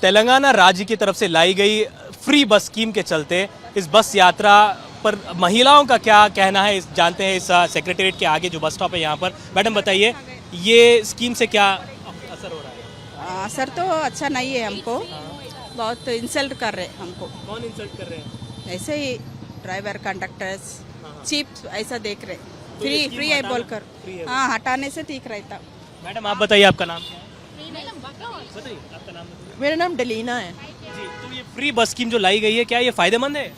तेलंगाना राज्य की तरफ से लाई गई फ्री बस स्कीम के चलते इस बस यात्रा पर महिलाओं का क्या कहना है, इस जानते हैं इस सेक्रेटेरिएट के आगे जो बस स्टॉप है यहाँ पर। मैडम बताइए, ये स्कीम से क्या असर हो रहा है? असर तो अच्छा नहीं है हमको, बहुत इंसल्ट कर रहे हैं हमको। कौन इंसल्ट कर रहे हैं? ऐसे ही ड्राइवर कंडक्टर्स चीप ऐसा देख रहे, तो ये फ्री स्कीम फ्री है हटाना- बोलकर। फ्री है। हाँ, हटाने से ठीक रहता। मैडम आप बताइए, आपका नाम क्या है? बताइए आपका नाम बताइए। मेरा नाम डलीना है। जी, तो ये फ्री बस स्कीम जो लाई गई है, क्या ये फायदेमंद है?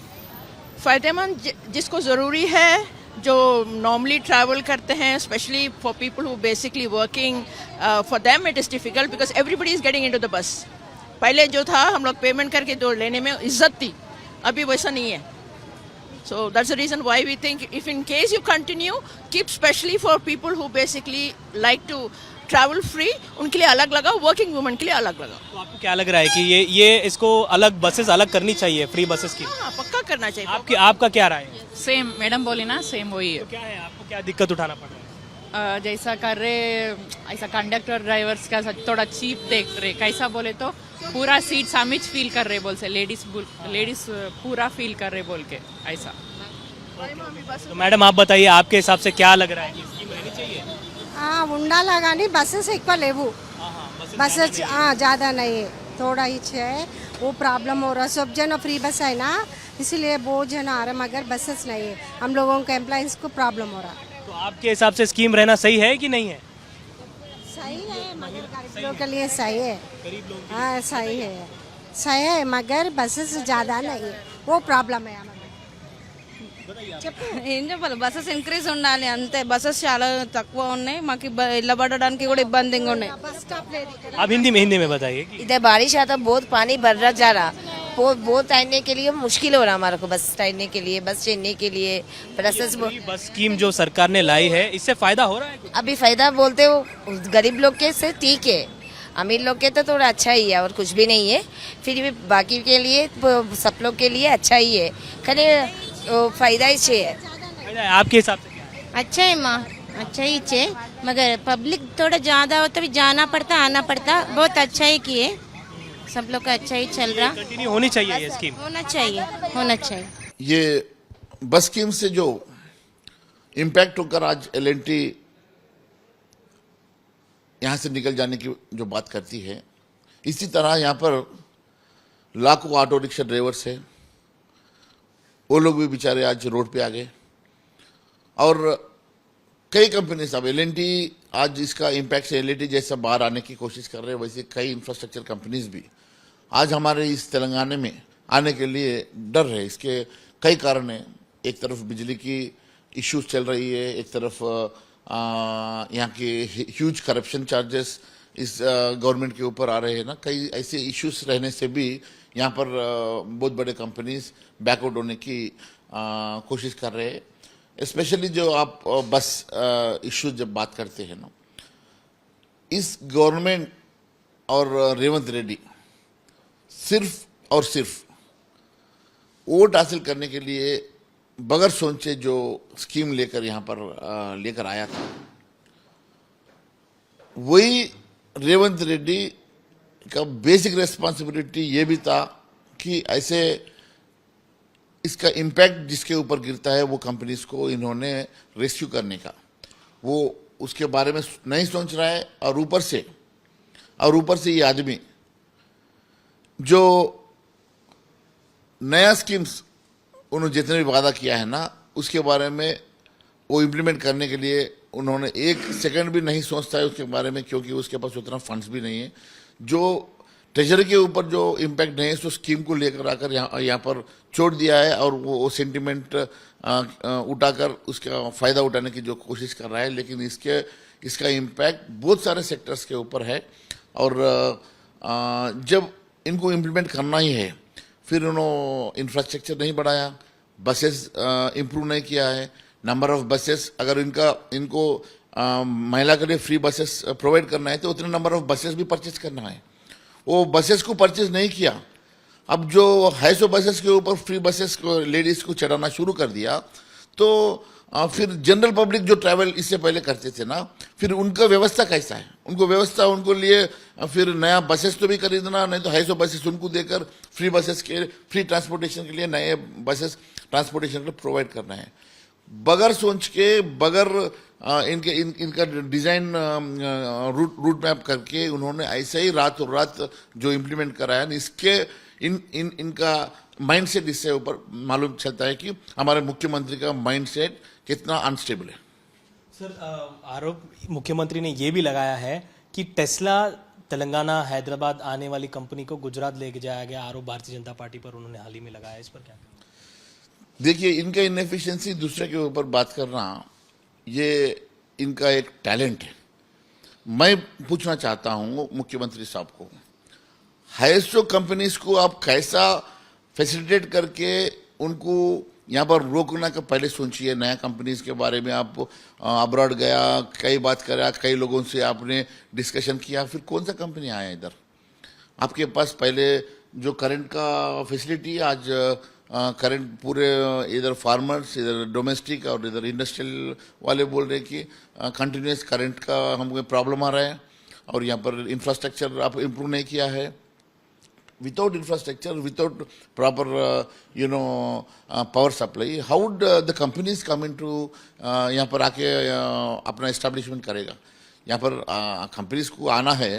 फ़ायदेमंद जिसको ज़रूरी है, जो नॉर्मली ट्रैवल करते हैं, specially for people who basically working, for them it is difficult because everybody is getting into the bus. पहले जो था हम लोग पेमेंट करके तो लेने में इज्जत थी, अभी वैसा नहीं है। So that's the reason why we think if in case you continue, keep specially for people who basically like to travel free, उनके लिए अलग लगा, वर्किंग वुमेन के लिए अलग लगा। तो आपको क्या लग रहा है कि ये इसको अलग बसेस अलग करनी चाहिए, फ्री बसेस की? हाँ, पक्का करना चाहिए। आपका क्या राय है? सेम मैडम बोली ना, सेम वही है। तो क्या है, आपको क्या दिक्कत उठाना पड़ रहा है? जैसा कर रहे, ऐसा कंडक्टर ड्राइवर्स का थोड़ा चीप देख रहे, कैसा बोले तो पूरा सीट सामिच फील कर रहे बोल से, लेडीज पूरा फील कर रहे बोल के ऐसा। तो मैडम आप बताइए, आपके हिसाब से क्या लग रहा है कि स्कीम रहनी चाहिए? ఉండాలా కానీ బస్సెస్ ఎక్కువ లేవు बसेस हाँ ज़्यादा नहीं है, थोड़ा ही है, वो प्रॉब्लम हो रहा है। सब जन फ्री बस है ना, इसीलिए बहुत जन आ रहे, मगर बसेस नहीं है, हम लोगों को एम्प्लॉइज को प्रॉब्लम हो रहा है। तो आपके हिसाब से स्कीम रहना सही है कि नहीं है? सही है, मगर गरीब लोगों के लिए सही है। हाँ सही है मगर बसेस ज़्यादा नहीं है, वो प्रॉब्लम है हमारे। ఏం చెప్పాలి, బస్సెస్ ఇంక్రీజ్ ఉండాలి అంతే। బస్సెస్ చాలా తక్కువ ఉన్నాయి, మాకు ఇళ్ళబడడానికి కూడా ఇబ్బందిగా ఉన్నాయి। बस स्टॉप ले दी आप हिंदी में बताइए कि इधर बारिश आता, बहुत पानी भर रहा जा रहा, बहुत तैरने के लिए मुश्किल हो रहा हमारे को, बस तैरने के लिए, बस चढ़ने के लिए प्रोसेस। फ्री बस स्कीम जो सरकार ने लाई है, इससे फायदा हो रहा है कुछ? अभी फायदा बोलते हो गरीब लोग के से ठीक है, अमीर लोग के तो थोड़ा अच्छा ही है और कुछ भी नहीं है, फिर भी बाकी के लिए सब लोग के लिए अच्छा ही है, खाली फायदा ही है। फायदा है, आपके हिसाब से क्या है? अच्छा है माँ, अच्छा ही है, मगर पब्लिक थोड़ा ज़्यादा हो तो भी जाना पड़ता आना पड़ता। बहुत अच्छा ही किए, सब लोग का अच्छा ही चल रहा, कंटिन्यू होनी चाहिए ये स्कीम। होना चाहिए होना चाहिए। ये बस स्कीम से जो इम्पैक्ट होकर आज एलएनटी यहाँ से निकल जाने की जो बात करती है, इसी तरह यहाँ पर लाखों ऑटो रिक्शा ड्राइवर्स है, वो लोग भी बेचारे आज रोड पे आ गए। और कई कंपनीज, अब एलएनटी आज इसका इम्पैक्ट से एलएनटी जैसा बाहर आने की कोशिश कर रहे हैं, वैसे कई इंफ्रास्ट्रक्चर कंपनीज भी आज हमारे इस तेलंगाना में आने के लिए डर है। इसके कई कारण हैं, एक तरफ बिजली की इश्यूज चल रही है, एक तरफ यहाँ के ह्यूज करप्शन चार्जेस इस गवर्नमेंट के ऊपर आ रहे हैं ना, कई ऐसे इश्यूज रहने से भी यहाँ पर बहुत बड़े कंपनीज बैकआउट होने की कोशिश कर रहे हैं। स्पेशली जो आप बस इश्यूज जब बात करते हैं ना, इस गवर्नमेंट और रेवंत रेड्डी सिर्फ और सिर्फ वोट हासिल करने के लिए बगैर सोचे जो स्कीम लेकर यहाँ पर लेकर आया था, वही रेवंत रेड्डी का बेसिक रेस्पॉन्सिबिलिटी ये भी था कि ऐसे इसका इम्पैक्ट जिसके ऊपर गिरता है वो कंपनीज को इन्होंने रेस्क्यू करने का, वो उसके बारे में नहीं सोच रहा है। और ऊपर से ये आदमी जो नया स्कीम्स उन्होंने जितने भी वादा किया है ना, उसके बारे में वो इम्प्लीमेंट करने के लिए उन्होंने एक सेकंड भी नहीं सोचता है उसके बारे में, क्योंकि उसके पास उतना फंड्स भी नहीं है। जो ट्रेजरी के ऊपर जो इम्पैक्ट नहीं है, तो स्कीम को लेकर आकर यहाँ पर छोड़ दिया है और वो सेंटिमेंट उठाकर उसका फ़ायदा उठाने की जो कोशिश कर रहा है। लेकिन इसका इम्पैक्ट बहुत सारे सेक्टर्स के ऊपर है। और जब इनको इम्प्लीमेंट करना ही है, फिर उन्होंने इंफ्रास्ट्रक्चर नहीं बढ़ाया, बसेस इम्प्रूव नहीं किया है, नंबर ऑफ बसेस, अगर इनको महिला के लिए फ्री बसेस प्रोवाइड करना है तो उतने नंबर ऑफ बसेस भी परचेज करना है, वो बसेस को परचेज नहीं किया। अब जो है सो बसेस के ऊपर फ्री बसेस को लेडीज़ को चढ़ाना शुरू कर दिया, तो फिर जनरल पब्लिक जो ट्रैवल इससे पहले करते थे ना, फिर उनका व्यवस्था कैसा है, उनको व्यवस्था उनको लिए फिर नया बसेस तो भी खरीदना, नहीं तो 250 बसेस उनको देकर फ्री बसेस के फ्री ट्रांसपोर्टेशन के लिए नए बसेस ट्रांसपोर्टेशन को प्रोवाइड करना है, बगैर सोच के, बगैर इनका डिजाइन रूट मैप करके उन्होंने ऐसे ही रातों रात जो इम्प्लीमेंट करा है, इसके इनका माइंडसेट इससे ऊपर मालूम चलता है कि हमारे मुख्यमंत्री का माइंडसेट कितना अनस्टेबल है। सर आरोप मुख्यमंत्री ने ये भी लगाया है कि टेस्ला तेलंगाना हैदराबाद आने वाली कंपनी को गुजरात लेके जाया गया, आरोप भारतीय जनता पार्टी पर उन्होंने हाल ही में लगाया, इस पर क्या? देखिए, इनका इनएफिशिएंसी दूसरे के ऊपर बात करना ये इनका एक टैलेंट है। मैं पूछना चाहता हूं मुख्यमंत्री साहब को, हाईएसओ कंपनीज को आप कैसा फैसिलिटेट करके उनको यहाँ पर रोकना का पहले सोचिए। नया कंपनीज के बारे में आप अब्रॉड गया, कई बात करा, कई लोगों से आपने डिस्कशन किया, फिर कौन सा कंपनी आया इधर आपके पास? पहले जो करंट का फैसिलिटी आज करंट पूरे इधर फार्मर्स, इधर डोमेस्टिक और इधर इंडस्ट्रियल वाले बोल रहे कि कंटिन्यूस करंट का हमको प्रॉब्लम आ रहा है और यहाँ पर इंफ्रास्ट्रक्चर आप इम्प्रूव नहीं किया है। Without infrastructure, without proper, power supply, how would the companies come into यहाँ पर आके अपना establishment करेगा? यहाँ पर companies को आना है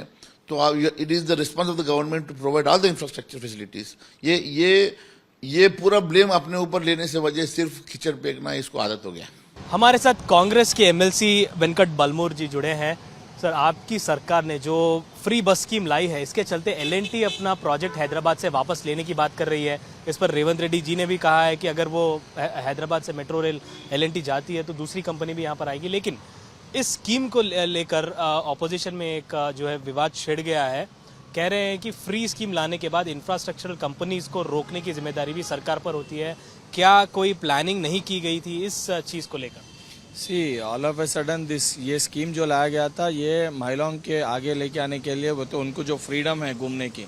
तो it is the response of the government to provide all the infrastructure facilities. ये पूरा blame अपने ऊपर लेने से वजह सिर्फ कीचड़ फेंकना, इसको आदत हो गया। हमारे साथ कांग्रेस के एमएलसी वेंकट बलमूर जी जुड़े हैं। सर, आपकी सरकार ने जो फ्री बस स्कीम लाई है, इसके चलते एलएनटी अपना प्रोजेक्ट हैदराबाद से वापस लेने की बात कर रही है। इस पर रेवंत रेड्डी जी ने भी कहा है कि अगर वो हैदराबाद से मेट्रो रेल एलएनटी जाती है तो दूसरी कंपनी भी यहाँ पर आएगी। लेकिन इस स्कीम को लेकर ऑपोजिशन में एक जो है विवाद छिड़ गया है। कह रहे हैं कि फ्री स्कीम लाने के बाद इंफ्रास्ट्रक्चरल कंपनीज को रोकने की जिम्मेदारी भी सरकार पर होती है। क्या कोई प्लानिंग नहीं की गई थी इस चीज़ को लेकर? ऑल ऑफ ए सडन ये स्कीम जो लाया गया था, ये महिलाओं के आगे लेके आने के लिए, वो तो उनको जो फ्रीडम है घूमने की,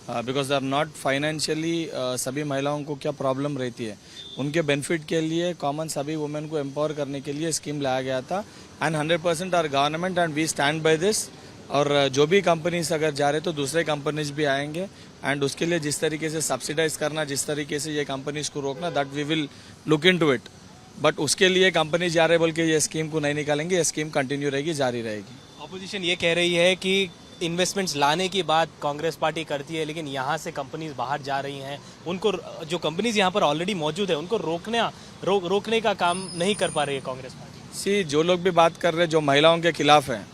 because they are not financially, सभी महिलाओं को क्या प्रॉब्लम रहती है, उनके बेनिफिट के लिए, कॉमन सभी वुमेन को एम्पावर करने के लिए स्कीम लाया गया था। And 100% our government and we stand by this. और जो भी कंपनीज अगर जा रहे तो दूसरे कंपनीज भी आएंगे एंड उसके लिए जिस तरीके से सब्सिडाइज करना, जिस तरीके से ये कंपनीज को रोकना, that we will look into it. But उसके लिए कंपनी जा रहे बोल के ये स्कीम को नहीं निकालेंगे, ये स्कीम कंटिन्यू रहेगी, जारी रहेगी। ऑपोजिशन ये कह रही है कि इन्वेस्टमेंट्स लाने की बात कांग्रेस पार्टी करती है, लेकिन यहाँ से कंपनीज बाहर जा रही हैं, उनको जो कंपनीज यहाँ पर ऑलरेडी मौजूद है उनको रोकने का काम नहीं कर पा रही है कांग्रेस पार्टी। जो लोग भी बात कर रहे हैं जो महिलाओं के खिलाफ हैं,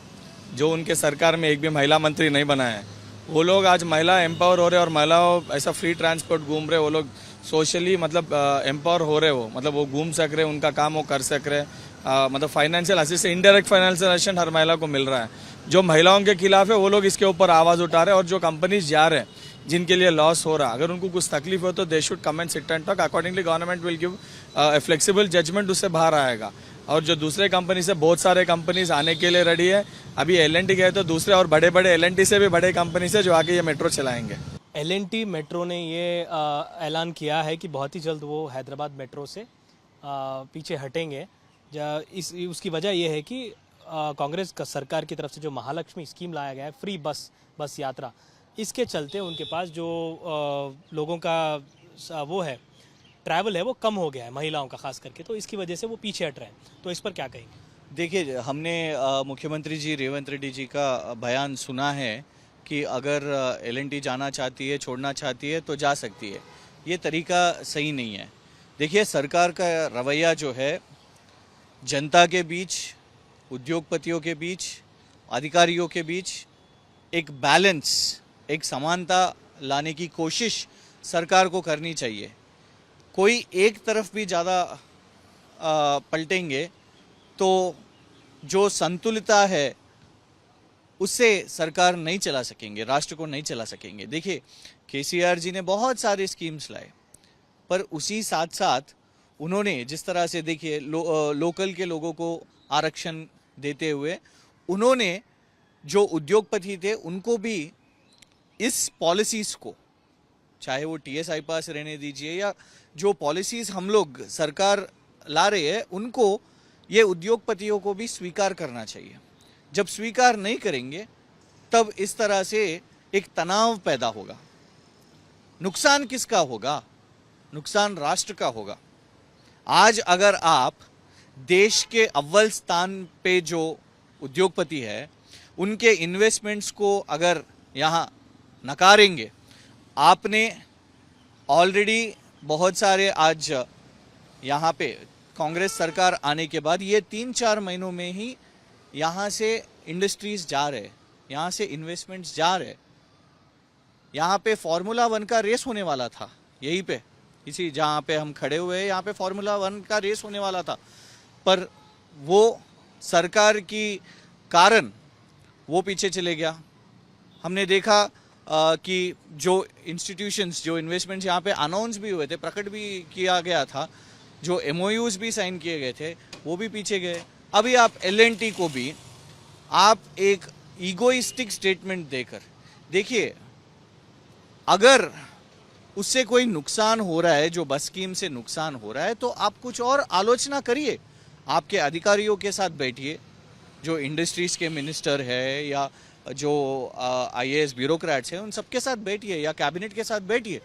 जो उनके सरकार में एक भी महिला मंत्री नहीं बना है, वो लोग आज महिला एम्पावर हो रहे और महिलाओं ऐसा फ्री ट्रांसपोर्ट घूम रहे, वो लोग सोशली मतलब एम्पावर हो रहे, वो मतलब वो घूम सक रहे, उनका काम वो कर सक रहे, मतलब financial assistance, indirect financial assistance हर महिला को मिल रहा है। जो महिलाओं के खिलाफ है वो लोग इसके ऊपर आवाज़ उठा रहे हैं। और जो कंपनीज जा रहे हैं जिनके लिए लॉस हो रहा है, अगर उनको कुछ तकलीफ हो तो they should come and sit and talk, accordingly government will give a flexible judgement, उससे बाहर आएगा। और जो दूसरे कंपनी से बहुत सारे कंपनीज आने के लिए रेडी है, अभी एलएनटी गए तो दूसरे और बड़े बड़े एलएनटी से भी बड़े कंपनी से जो आगे ये मेट्रो चलाएंगे। एलएनटी मेट्रो ने ये ऐलान किया है कि बहुत ही जल्द वो हैदराबाद मेट्रो से पीछे हटेंगे। उसकी वजह यह है कि कांग्रेस का सरकार की तरफ से जो महालक्ष्मी स्कीम लाया गया है, फ्री बस यात्रा, इसके चलते उनके पास जो लोगों का वो है ट्रैवल है वो कम हो गया है, महिलाओं का खास करके, तो इसकी वजह से वो पीछे हट रहे हैं। तो इस पर क्या कहेंगे? देखिए, हमने मुख्यमंत्री जी रेवंत रेड्डी जी का बयान सुना है कि अगर एलएनटी जाना चाहती है, छोड़ना चाहती है तो जा सकती है। ये तरीका सही नहीं है। देखिए, सरकार का रवैया जो है जनता के बीच, उद्योगपतियों के बीच, अधिकारियों के बीच एक बैलेंस, एक समानता लाने की कोशिश सरकार को करनी चाहिए। कोई एक तरफ भी ज़्यादा पलटेंगे तो जो संतुलितता है उससे सरकार नहीं चला सकेंगे, राष्ट्र को नहीं चला सकेंगे। देखिए, केसीआर जी ने बहुत सारे स्कीम्स लाए, पर उसी साथ साथ उन्होंने जिस तरह से देखिए लोकल के लोगों को आरक्षण देते हुए, उन्होंने जो उद्योगपति थे उनको भी इस पॉलिसीज़ को, चाहे वो टीएसआई पास रहने दीजिए या जो पॉलिसीज़ हम लोग सरकार ला रहे हैं उनको, ये उद्योगपतियों को भी स्वीकार करना चाहिए। जब स्वीकार नहीं करेंगे तब इस तरह से एक तनाव पैदा होगा। नुकसान किसका होगा? नुकसान राष्ट्र का होगा। आज अगर आप देश के अव्वल स्थान पे जो उद्योगपति है उनके इन्वेस्टमेंट्स को अगर यहाँ नकारेंगे, आपने ऑलरेडी बहुत सारे आज यहाँ पे कांग्रेस सरकार आने के बाद ये 3-4 महीनों में ही यहाँ से इंडस्ट्रीज जा रहे, यहाँ से इन्वेस्टमेंट्स जा रहे। यहाँ पे फार्मूला 1 का रेस होने वाला था, यहीं पे इसी जहाँ पे हम खड़े हुए हैं यहाँ पे फार्मूला 1 का रेस होने वाला था, पर वो सरकार की कारण वो पीछे चले गया। हमने देखा कि जो इंस्टीट्यूशंस, जो इन्वेस्टमेंट्स यहाँ पे अनाउंस भी हुए थे, प्रकट भी किया गया था, जो MOUs भी साइन किए गए थे, वो भी पीछे गए। अभी आप L&T को भी आप एक ईगोइस्टिक स्टेटमेंट देकर देखिए, अगर उससे कोई नुकसान हो रहा है, जो बस स्कीम से नुकसान हो रहा है, तो आप कुछ और आलोचना करिए, आपके अधिकारियों के साथ बैठिए, जो इंडस्ट्रीज के मिनिस्टर है या जो IAS ब्यूरोक्रेट्स हैं उन सबके साथ बैठिए या कैबिनेट के साथ बैठिए।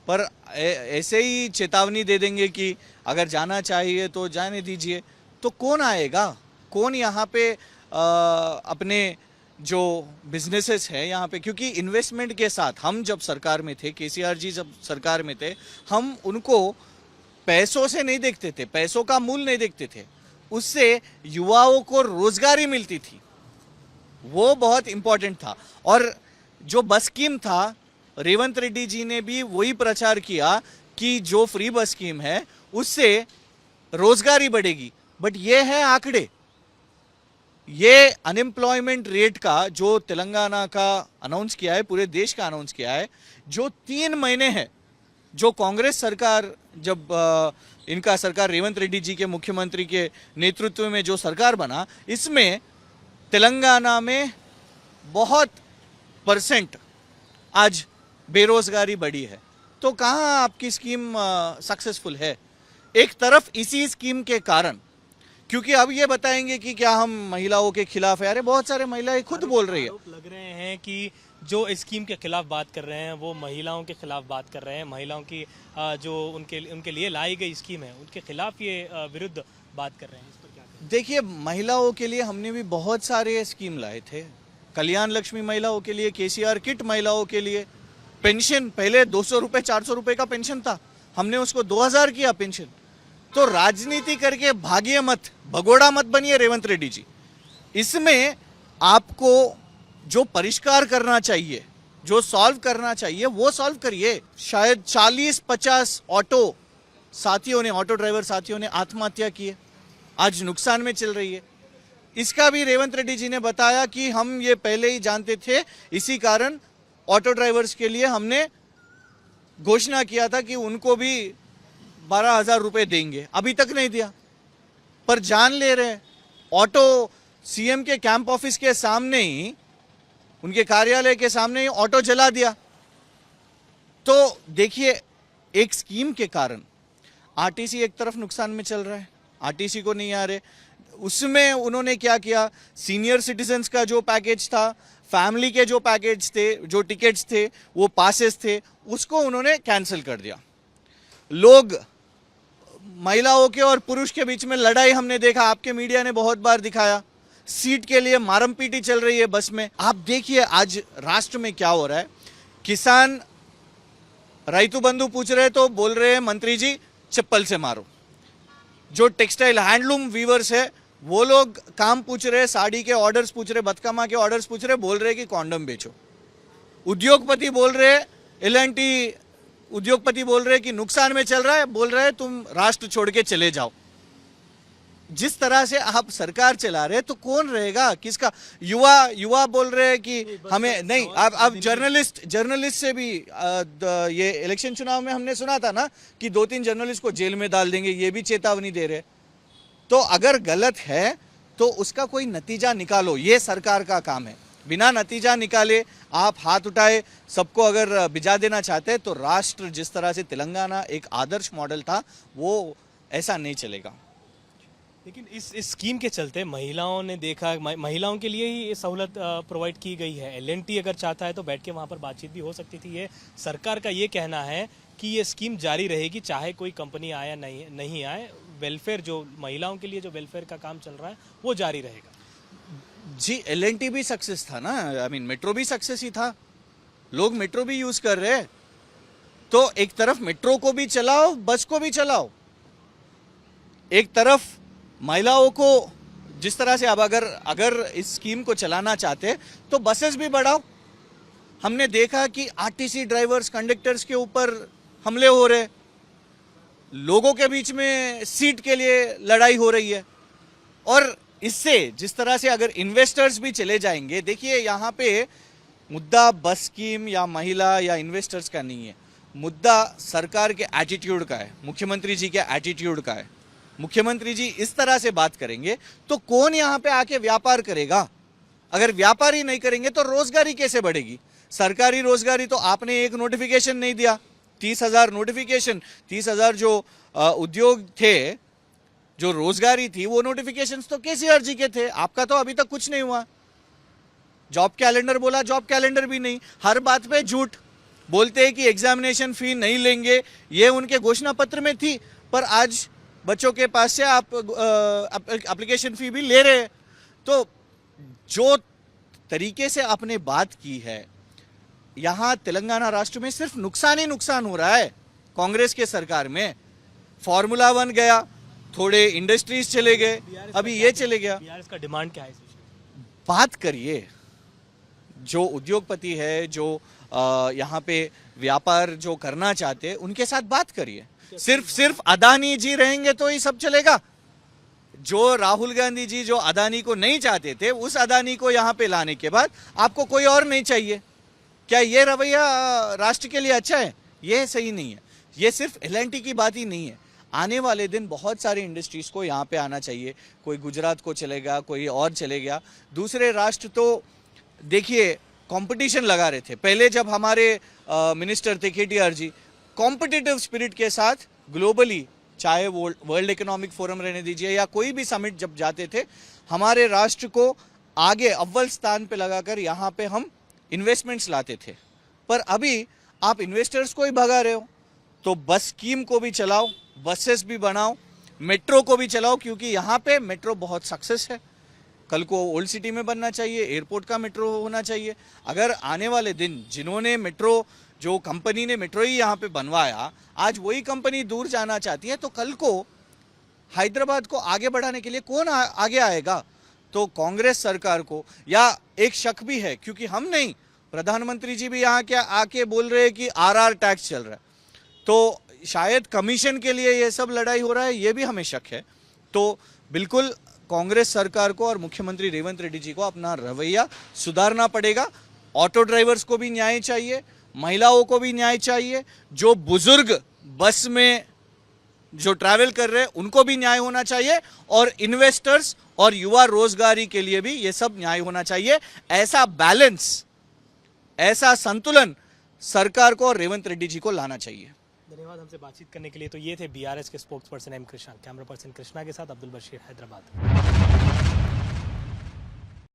पर ऐसे ही चेतावनी दे देंगे कि अगर जाना चाहिए तो जाने दीजिए, तो कौन आएगा? कौन यहाँ पे अपने जो बिजनेसेस है यहाँ पे, क्योंकि इन्वेस्टमेंट के साथ हम जब सरकार में थे, KCR जी जब सरकार में थे, हम उनको पैसों से नहीं देखते थे, पैसों का मूल नहीं देखते थे, उससे युवाओं को रोजगारी मिलती थी, वो बहुत इंपॉर्टेंट था। और जो बस स्कीम था, रेवंत रेड्डी जी ने भी वही प्रचार किया कि जो फ्री बस स्कीम है उससे रोजगारी बढ़ेगी। बट ये है आंकड़े, ये अनएम्प्लॉयमेंट रेट का जो तेलंगाना का अनाउंस किया है, पूरे देश का अनाउंस किया है, जो 3 महीने है जो कांग्रेस सरकार, जब इनका सरकार रेवंत रेड्डी जी के मुख्यमंत्री के नेतृत्व में जो सरकार बना, इसमें तेलंगाना में बहुत % आज बेरोजगारी बढ़ी है। तो कहाँ आपकी स्कीम सक्सेसफुल है? एक तरफ इसी स्कीम के कारण, क्योंकि अब ये बताएंगे कि क्या हम महिलाओं के खिलाफ है। अरे बहुत सारे महिलाएं खुद बोल रही है, लग रहे हैं कि जो इस स्कीम के खिलाफ बात कर रहे हैं वो महिलाओं के खिलाफ बात कर रहे हैं, महिलाओं की जो उनके लिए लाई गई स्कीम है उनके खिलाफ ये विरुद्ध बात कर रहे हैं। इस पर क्या कहें? देखिए, महिलाओं के लिए हमने भी बहुत सारे स्कीम लाए थे। कल्याण लक्ष्मी महिलाओं के लिए, KCR किट महिलाओं के लिए, पेंशन पहले 200 रुपए 400 रुपए का पेंशन था, हमने उसको 2000 किया पेंशन। तो राजनीति करके भागिए मत, भगोड़ा मत बनिए रेवंत रेड्डी जी। इसमें आपको जो परिष्कार करना चाहिए, जो सॉल्व करना चाहिए, वो सॉल्व करिए। शायद 40-50 ऑटो साथियों ने, ऑटो ड्राइवर साथियों ने आत्महत्या की है, आज नुकसान में चल रही है। इसका भी रेवंत रेड्डी जी ने बताया कि हम ये पहले ही जानते थे, इसी कारण ऑटो ड्राइवर्स के लिए हमने घोषणा किया था कि उनको भी 12,000 रुपए देंगे, अभी तक नहीं दिया। पर जान ले रहे, ऑटो CM के कैंप ऑफिस के सामने ही, उनके कार्यालय के सामने ही ऑटो जला दिया। तो देखिए, एक स्कीम के कारण RTC एक तरफ नुकसान में चल रहा है, RTC को नहीं आ रहे। उसमें उन्होंने क्या किया, सीनियर सिटीजन्स का जो पैकेज था, फैमिली के जो पैकेज थे, जो टिकट्स थे, वो पासेस थे, उसको उन्होंने कैंसिल कर दिया। लोग, महिलाओं के और पुरुष के बीच में लड़ाई हमने देखा, आपके मीडिया ने बहुत बार दिखाया, सीट के लिए मारम पीटी चल रही है बस में। आप देखिए आज राष्ट्र में क्या हो रहा है। किसान राइतु बंधु पूछ रहे तो बोल रहे हैं मंत्री जी चप्पल से मारो। जो टेक्सटाइल हैंडलूम वीवर्स है वो लोग काम पूछ रहे, साड़ी के ऑर्डर्स पूछ रहे, बदकामा के ऑर्डर्स पूछ रहे, बोल रहे कि कॉन्डम बेचो। उद्योगपति बोल रहे, L&T उद्योगपति बोल रहे कि नुकसान में चल रहा है, बोल रहे तुम राष्ट्र छोड़ के चले जाओ। जिस तरह से आप सरकार चला रहे तो कौन रहेगा, किसका? युवा बोल रहे हैं कि हमें नहीं। अब जर्नलिस्ट से भी ये इलेक्शन चुनाव में हमने सुना था ना कि 2-3 जर्नलिस्ट को जेल में डाल देंगे, ये भी चेतावनी दे रहे। तो अगर गलत है तो उसका कोई नतीजा निकालो, ये सरकार का काम है। बिना नतीजा निकाले आप हाथ उठाए सबको अगर भिजा देना चाहते हैं तो राष्ट्र, जिस तरह से तेलंगाना एक आदर्श मॉडल था, वो ऐसा नहीं चलेगा। लेकिन इस स्कीम के चलते महिलाओं ने देखा, महिलाओं के लिए ही ये सहूलत प्रोवाइड की गई है। एलएनटी अगर चाहता है तो बैठ के वहाँ पर बातचीत भी हो सकती थी। ये सरकार का ये कहना है कि ये स्कीम जारी रहेगी, चाहे कोई कंपनी आए या नहीं आए। वेलफेयर, जो महिलाओं के लिए जो वेलफेयर का काम चल रहा है वो जारी रहेगा। जी, एलएनटी भी सक्सेस था ना, आई मीन मेट्रो भी सक्सेस ही था, लोग मेट्रो भी यूज कर रहे हैं। तो एक तरफ मेट्रो को भी चलाओ, बस को भी चलाओ। एक तरफ महिलाओं को जिस तरह से अब अगर इस स्कीम को चलाना चाहते तो बसेस भी बढ़ाओ। हमने देखा कि आरटीसी ड्राइवर्स, कंडक्टर्स के ऊपर हमले हो रहे, लोगों के बीच में सीट के लिए लड़ाई हो रही है। और इससे जिस तरह से अगर इन्वेस्टर्स भी चले जाएंगे, देखिए यहाँ पे मुद्दा बस स्कीम या महिला या इन्वेस्टर्स का नहीं है, मुद्दा सरकार के एटीट्यूड का है, मुख्यमंत्री जी के एटीट्यूड का है। मुख्यमंत्री जी इस तरह से बात करेंगे तो कौन यहाँ पे आके व्यापार करेगा? अगर व्यापार ही नहीं करेंगे तो रोजगारी कैसे बढ़ेगी? सरकारी रोजगारी तो आपने एक नोटिफिकेशन नहीं दिया, 30,000 नोटिफिकेशन, 30,000 जो उद्योग थे, जो रोजगारी थी, वो नोटिफिकेशंस तो केसीआर जी के थे। आपका तो अभी तक कुछ नहीं हुआ। जॉब कैलेंडर बोला, जॉब कैलेंडर भी नहीं। हर बात पे झूठ बोलते हैं कि एग्जामिनेशन फी नहीं लेंगे, ये उनके घोषणा पत्र में थी, पर आज बच्चों के पास से आप एप्लीकेशन फी भी ले रहे हैं। तो जो तरीके से आपने बात की है, यहाँ तेलंगाना राष्ट्र में सिर्फ नुकसान ही नुकसान हो रहा है कांग्रेस के सरकार में। फॉर्मूला 1 गया, थोड़े इंडस्ट्रीज चले गए, अभी ये चले गया। बीआरएस का डिमांड क्या है इस विषय में? बात करिए, जो उद्योगपति है, जो यहाँ पे व्यापार जो करना चाहते हैं, उनके साथ बात करिए। सिर्फ अदानी जी रहेंगे तो ही सब चलेगा? जो राहुल गांधी जी जो अदानी को नहीं चाहते थे, उस अदानी को यहाँ पे लाने के बाद आपको कोई और नहीं चाहिए? क्या ये रवैया राष्ट्र के लिए अच्छा है? ये सही नहीं है। ये सिर्फ एलएनटी की बात ही नहीं है, आने वाले दिन बहुत सारी इंडस्ट्रीज को यहाँ पे आना चाहिए। कोई गुजरात को चलेगा, कोई और चलेगा। दूसरे राष्ट्र तो देखिए कंपटीशन लगा रहे थे। पहले जब हमारे मिनिस्टर थे केटीआर जी, कॉम्पिटिटिव स्पिरिट के साथ ग्लोबली, चाहे वो वर्ल्ड इकोनॉमिक फोरम रहने दीजिए या कोई भी समिट जब जाते थे, हमारे राष्ट्र को आगे अव्वल स्थान पे लगाकर यहाँ पे हम इन्वेस्टमेंट्स लाते थे। पर अभी आप इन्वेस्टर्स को ही भगा रहे हो। तो बस स्कीम को भी चलाओ, बसेस भी बनाओ, मेट्रो को भी चलाओ, क्योंकि यहाँ पे मेट्रो बहुत सक्सेस है। कल को ओल्ड सिटी में बनना चाहिए, एयरपोर्ट का मेट्रो होना चाहिए। अगर आने वाले दिन जिन्होंने मेट्रो, जो कंपनी ने मेट्रो ही यहाँ पे बनवाया, आज वही कंपनी दूर जाना चाहती है, तो कल को हैदराबाद को आगे बढ़ाने के लिए कौन आगे आएगा? तो कांग्रेस सरकार को, या एक शक भी है, क्योंकि हम नहीं, प्रधानमंत्री जी भी यहाँ के आके बोल रहे हैं कि आरआर टैक्स चल रहा है, तो शायद कमीशन के लिए ये सब लड़ाई हो रहा है, ये भी हमें शक है। तो बिल्कुल कांग्रेस सरकार को और मुख्यमंत्री रेवंत रेड्डी जी को अपना रवैया सुधारना पड़ेगा। ऑटो ड्राइवर्स को भी न्याय चाहिए, महिलाओं को भी न्याय चाहिए, जो बुजुर्ग बस में जो ट्रैवल कर रहे हैं उनको भी न्याय होना चाहिए, और इन्वेस्टर्स और युवा रोजगारी के लिए भी ये सब न्याय होना चाहिए। ऐसा बैलेंस, ऐसा संतुलन सरकार को और रेवंत रेड्डी जी को लाना चाहिए। धन्यवाद हमसे बातचीत करने के लिए। तो ये थे बीआरएस के spokesperson M Krishna. Camera person Krishna के साथ अब्दुल बशीर, हैदराबाद।